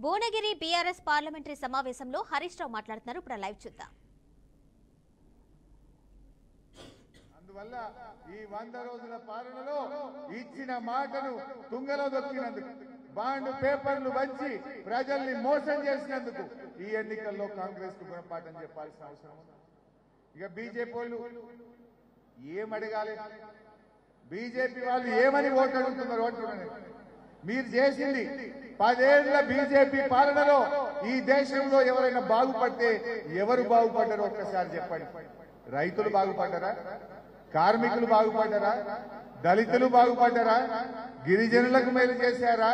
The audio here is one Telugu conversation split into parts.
భువనగిరి బీఆర్ఎస్ పార్లమెంటరీ సమావేశంలో హరీష్ రావు మాట్లాడుతున్నారు. ఇప్పుడు లైవ్ చూద్దాం. అందువల్ల ఈ 100 రోజుల పాలనలో ఇచ్చిన మాటను తుంగలో దొక్కినందుకు, బాండ్ పేపర్లు వంచి ప్రజల్ని మోసం చేసినందుకు ఈ ఎన్నికల్లో కాంగ్రెస్ కు గుణపాఠం చెప్పాల్సిన అవసరం ఉంది. ఇక బీజేపీ వాళ్ళు ఏం అడగాలి, బీజేపీ వాళ్ళు ఏమని ఓటు అడుగుతున్నారు అంటున్నారు. మీరు చేసింది 10 ఏళ్ల బీజేపీ పాలనలో ఈ దేశంలో ఎవరైనా బాగుపడితే ఎవరు బాగుపడ్డారో ఒక్కసారి చెప్పండి. రైతులు బాగుపడ్డారా? కార్మికులు బాగుపడ్డారా? దళితులు బాగుపడ్డారా? గిరిజనులకు మేలు చేశారా?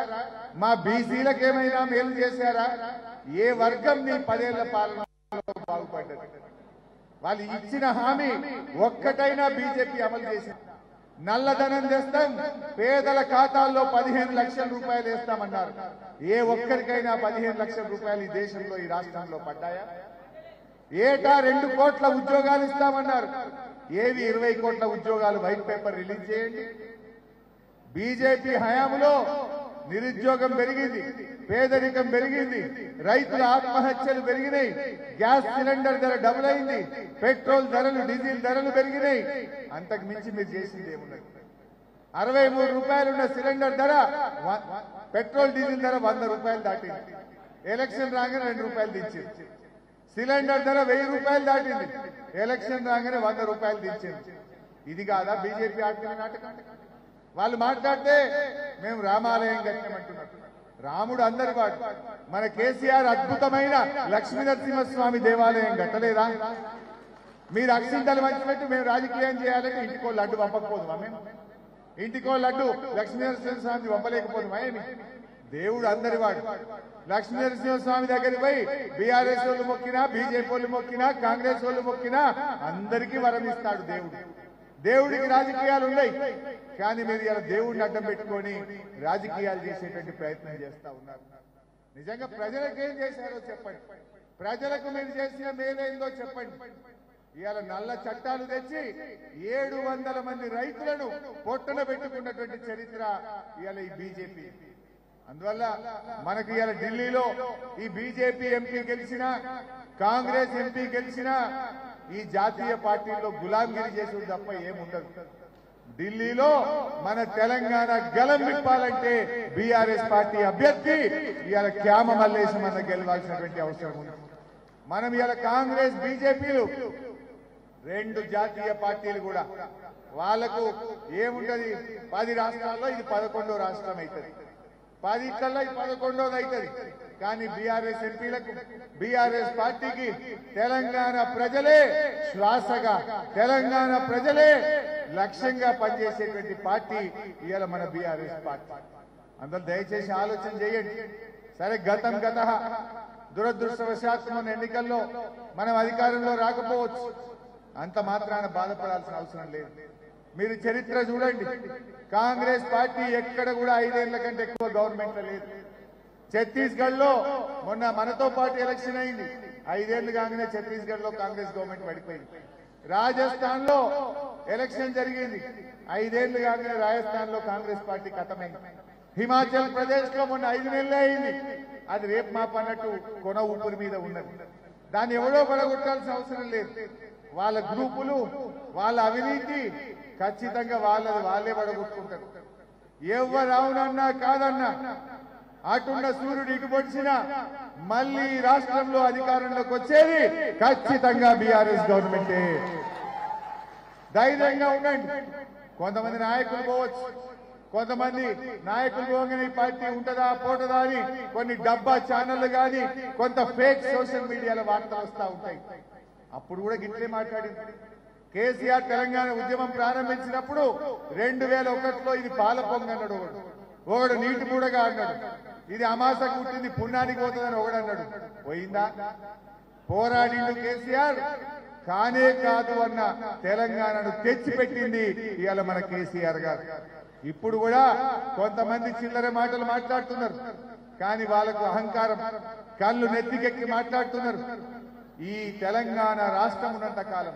మా బీసీలకు ఏమైనా మేలు చేశారా? ఏ వర్గం నీ 10 ఏళ్ల పాలనలో బాగుపడ్డది? వాళ్ళు ఇచ్చిన హామీ ఒక్కటైనా బీజేపీ అమలు చేసింది. నల్లధనం తెస్తాం, పేదల ఖాతాల్లో 15 లక్షల రూపాయలు వేస్తామన్నారు. ఏ ఒక్కరికైనా 15 లక్షల రూపాయలు ఈ దేశంలో, ఈ రాష్ట్రంలో పడ్డాయా? ఏటా 2 కోట్ల ఉద్యోగాలు ఇస్తామన్నారు. ఏవి 20 కోట్ల ఉద్యోగాలు? వైట్ పేపర్ రిలీజ్ చేయండి. బీజేపీ హయాంలో నిరుద్యోగం పెరిగింది, పేదరికం పెరిగింది, రైతుల ఆత్మహత్యలు పెరిగినాయి, గ్యాస్ సిలిండర్ ధర డబుల్ అయింది, పెట్రోల్ ధరలు, డీజిల్ ధరలు పెరిగినాయి. అంతకు మించి మీరు చేసింది ఏమున్నది? 63 రూపాయలున్న సిలిండర్ ధర, పెట్రోల్ డీజిల్ ధర 100 రూపాయలు దాటింది. ఎలక్షన్ రాగానే 2 రూపాయలు దించింది. సిలిండర్ ధర 1000 రూపాయలు దాటింది. ఎలక్షన్ రాగానే 100 రూపాయలు దించింది. ఇది కాదా బీజేపీ ఆడుతున్న నాటకం? వాళ్ళు మాట్లాడితే మేము రామాలయం కట్టినామంటున్నారు. రాముడు అందరి వాడు. మన కేసీఆర్ అద్భుతమైన లక్ష్మీ నరసింహస్వామి దేవాలయం కట్టలేదా? మీరు అక్షింతలు మంచిపెట్టి మేము రాజకీయం చేయాలంటే ఇంటికో లడ్డు పంపకపోదుమా? మేము ఇంటికో లడ్డు లక్ష్మీ నరసింహస్వామి పంపలేకపోదుమా? ఏమి? దేవుడు అందరి వాడు. లక్ష్మీ నరసింహస్వామి దగ్గరికి పోయి బీఆర్ఎస్ వాళ్ళు మొక్కినా, బీజేపీ వాళ్ళు మొక్కినా, కాంగ్రెస్ వాళ్ళు మొక్కినా అందరికీ వరం ఇస్తాడు దేవుడు. దేవుడికి రాజకీయాలు ఉన్నాయి, కానీ మీరు ఇలా దేవుడిని అడ్డం పెట్టుకొని రాజకీయాలు చేసేటువంటి ప్రయత్నం చేస్తా ఉన్నారు. నిజంగా ప్రజలకు ఏం చేశారో చెప్పండి. ప్రజలకు మీరు చేసిన మేలేందో చెప్పండి. ఇవాళ నల్ల చట్టాలు తెచ్చి 700 మంది రైతులను పొట్టన పెట్టుకున్నటువంటి చరిత్ర ఇవాళ ఈ బీజేపీ. అందువల్ల మనకు ఇవాళ ఢిల్లీలో ఈ బీజేపీ ఎంపీ గెలిచినా, కాంగ్రెస్ ఎంపీ గెలిచినా ఈ జాతీయ పార్టీల్లో గులాంగిరి చేసుడు తప్ప ఏముండదు. ఢిల్లీలో మన తెలంగాణ గలం విప్పాలంటే బీఆర్ఎస్ పార్టీ అభ్యర్థి ఇవాళ క్యామ మల్లేశం అన్న గెలవాల్సినటువంటి అవసరం ఉంది. మనం ఇవాళ కాంగ్రెస్, బీజేపీలు 2 జాతీయ పార్టీలు కూడా వాళ్లకు ఏముంటది? 10 రాష్ట్రాల్లో ఇది 11వ రాష్ట్రం అవుతుంది, 10 కల్లా ఇది 11వది అవుతుంది. కానీ బీఆర్ఎస్ ఎంపీలకు, బీఆర్ఎస్ పార్టీకి తెలంగాణ ప్రజలే శ్వాసగా, తెలంగాణ ప్రజలే లక్ష్యంగా పనిచేసేటువంటి పార్టీ ఇవాళ మన బీఆర్ఎస్ పార్టీ. అందరూ దయచేసి ఆలోచన చేయండి. సరే, గతం గత దురదృష్టవశాత్తు మన ఎన్నికల్లో మనం అధికారంలో రాకపోవచ్చు, అంత మాత్రాన బాధపడాల్సిన అవసరం లేదు. మీరు చరిత్ర చూడండి. కాంగ్రెస్ పార్టీ ఎక్కడ కూడా 5 ఏళ్ల కంటే ఎక్కువ గవర్నమెంట్ లేదు. ఛత్తీస్గఢ్ లో మొన్న మనతో పాటు ఎలక్షన్ అయింది. 5 ఏళ్లు కాగానే ఛత్తీస్గఢ్ లో కాంగ్రెస్ గవర్నమెంట్ పడిపోయింది. రాజస్థాన్ లో ఎలక్షన్ జరిగింది. 5 ఏళ్లు కాగానే రాజస్థాన్ లో కాంగ్రెస్ పార్టీ ఖతమైంది. హిమాచల్ ప్రదేశ్ లో మొన్న 5 నెలలే అయింది. అది రేపు మాపు అన్నట్టు కొన ఊపిరి మీద ఉన్నది. దాన్ని ఎవడో పడగొట్టాల్సిన అవసరం లేదు. వాళ్ళ గ్రూపులు, వాళ్ళ అవినీతి ఖచ్చితంగా వాళ్ళే పడగొట్టుకుంటారు. ఎవరు అవునన్నా కాదన్నా, అటున్న సూర్యుడు ఇటు పొడిచినా మళ్ళీ రాష్ట్రంలో అధికారంలోకి వచ్చేది ఖచ్చితంగా బీఆర్ఎస్ గవర్నమెంటే. ధైర్యంగా ఉండండి. కొంతమంది నాయకులు పోవచ్చు, కొంతమంది నాయకులు పోగానే ఈ పార్టీ ఉంటుందా పోటదా అని కొన్ని డబ్బా ఛానళ్లు కానీ, కొంత ఫేక్ సోషల్ మీడియాలో వార్తలు వస్తూ ఉంటాయి. అప్పుడు కూడా గిట్లే మాట్లాడింది. కేసీఆర్ తెలంగాణ ఉద్యమం ప్రారంభించినప్పుడు 2001లో ఇది పాల పొంగ అన్నాడు ఒకడు, నీటి బూడగా అన్నాడు, ఇది అమాసకు పుట్టింది పుణ్యానికి పోతుందని ఒకడన్నాడు. పోయిందా? పోరాడిండు కేసీఆర్. కానే కాదు అన్న తెలంగాణను తెచ్చిపెట్టింది ఇవాళ మన కేసీఆర్ గారు. ఇప్పుడు కూడా కొంతమంది చిల్లర మాటలు మాట్లాడుతున్నారు, కానీ వాళ్ళకు అహంకారం, కళ్ళు నెత్తికెక్కి మాట్లాడుతున్నారు. ఈ తెలంగాణ రాష్ట్రం ఉన్నంత కాలం,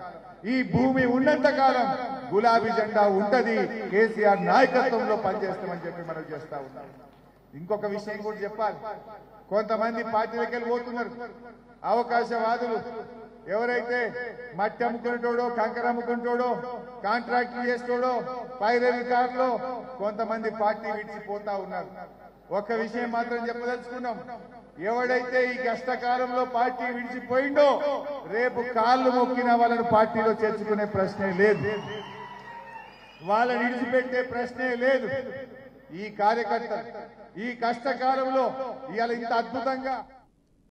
ఈ భూమి ఉన్నంత కాలం గులాబీ జెండా ఉంటది. కేసీఆర్ నాయకత్వంలో పనిచేస్తామని చెప్పి మనం చేస్తా ఉన్నాం. ఇంకొక విషయం కూడా చెప్పాలి. కొంతమంది పార్టీలకు వెళ్ళిపోతున్నారు అవకాశవాదులు. ఎవరైతే మట్టి అమ్ముకునేటోడో, కంకర అమ్ముకునేటోడో, కాంట్రాక్ట్ చేసేటోడో, పైరవి కార్లో కొంతమంది పార్టీ విడిచిపోతా ఉన్నారు. ఒక విషయం మాత్రం చెప్పదలుచుకున్నాం. ఎవడైతే ఈ కష్టకాలంలో పార్టీ విడిచిపోయిండో రేపు కాళ్ళు మొక్కిన వాళ్ళను పార్టీలో చేర్చుకునే ప్రశ్నే లేదు, వాళ్ళని విడిచిపెట్టే ప్రశ్నే లేదు. ఈ కార్యకర్తలు ఈ కష్టకాలంలో ఇవాళ ఇంత అద్భుతంగా